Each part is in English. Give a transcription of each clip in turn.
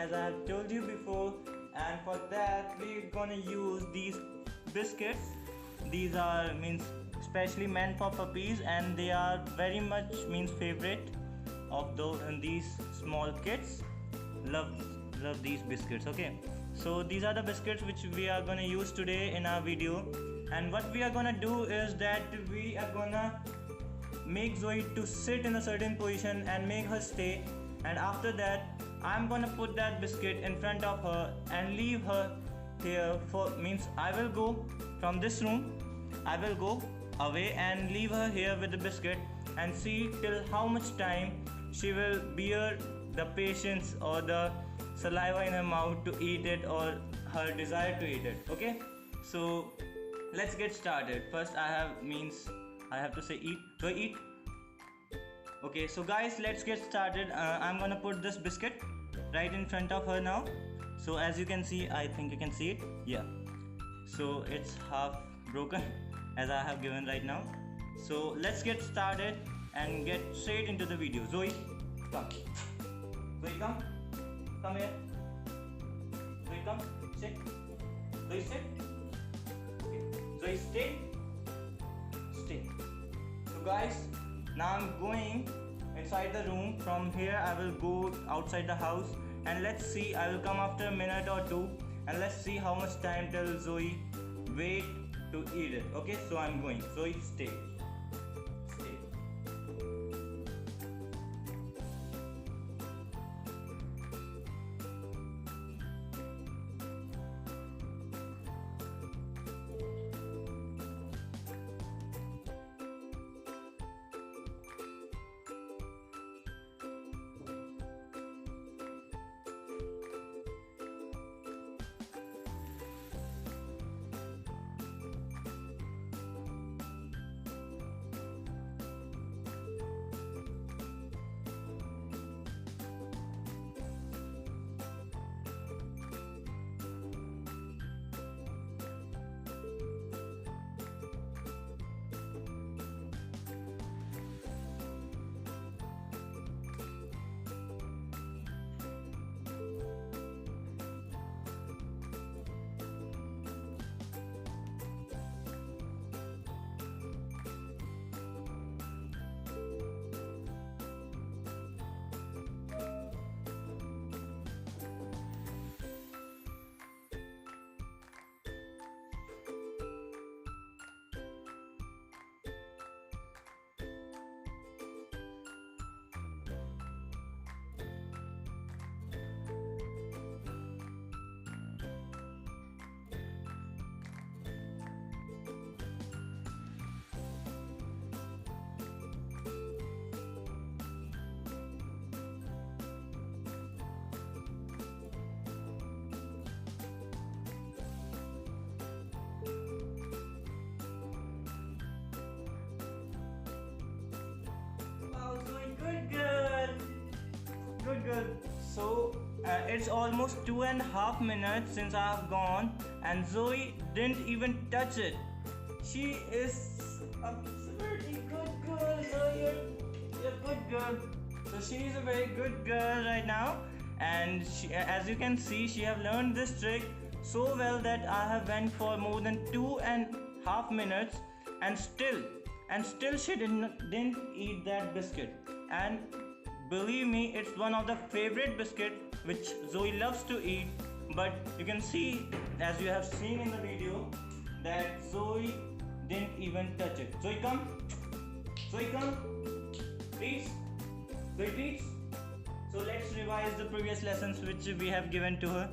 as I have told you before, and for that we're gonna use these biscuits. These are especially meant for puppies, and they are very much favorite of these small kids. Love these biscuits. Okay, so these are the biscuits which we are gonna use today in our video. And what we are gonna do is that we are gonna make Zoe to sit in a certain position and make her stay, and after that I'm gonna put that biscuit in front of her and leave her here I will go from this room, I will go away and leave her here with the biscuit and see till how much time she will bear the patience or the saliva in her mouth to eat it, or her desire to eat it. Okay, so let's get started. First I have to say eat. So eat. Okay, so guys, let's get started. I'm gonna put this biscuit right in front of her now. So as you can see, I think you can see it. Yeah, so it's half broken as I have given right now. So let's get started and get straight into the video. Zoe, come. Zoe, come here. Zoe, come. Sit. Zoe, sit. Okay. Zoe, stay. So guys, now I'm going inside the room. From here I will go outside the house, and let's see, I will come after a minute or two, and let's see how much time till Zoe wait to eat it. Okay, so I'm going. Zoe, stay. Good girl. So it's almost 2.5 minutes since I have gone, and Zoe didn't even touch it. She is a very good girl. Zoe, you're a good girl. So she is a very good girl right now, and as you can see, she have learned this trick so well that I have went for more than 2.5 minutes, and still she didn't eat that biscuit. And believe me, it's one of the favorite biscuit which Zoe loves to eat. But you can see, as you have seen in the video, that Zoe didn't even touch it. Zoe, come. Zoe, come. Please. Zoe, please. So let's revise the previous lessons which we have given to her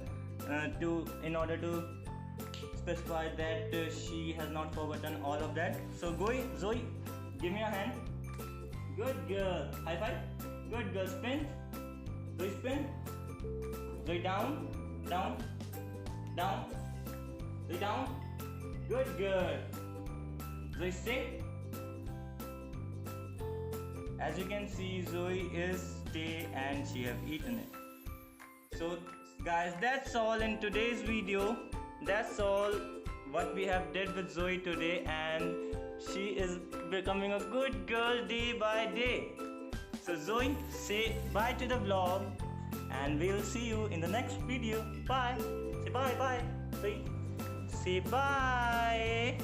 in order to specify that she has not forgotten all of that. So Zoe, give me your hand. Good girl. High five. Good girl. Spin. Zoe, spin. Zoe, down. Down. Zoe, down. Good girl. Zoe, stay. As you can see, Zoe is stay and she have eaten it. So guys, that's all in today's video. That's all what we have did with Zoe today, and she is becoming a good girl day by day. So Zoe, say bye to the vlog. and we'll see you in the next video. Bye. Say bye. Bye. Say bye.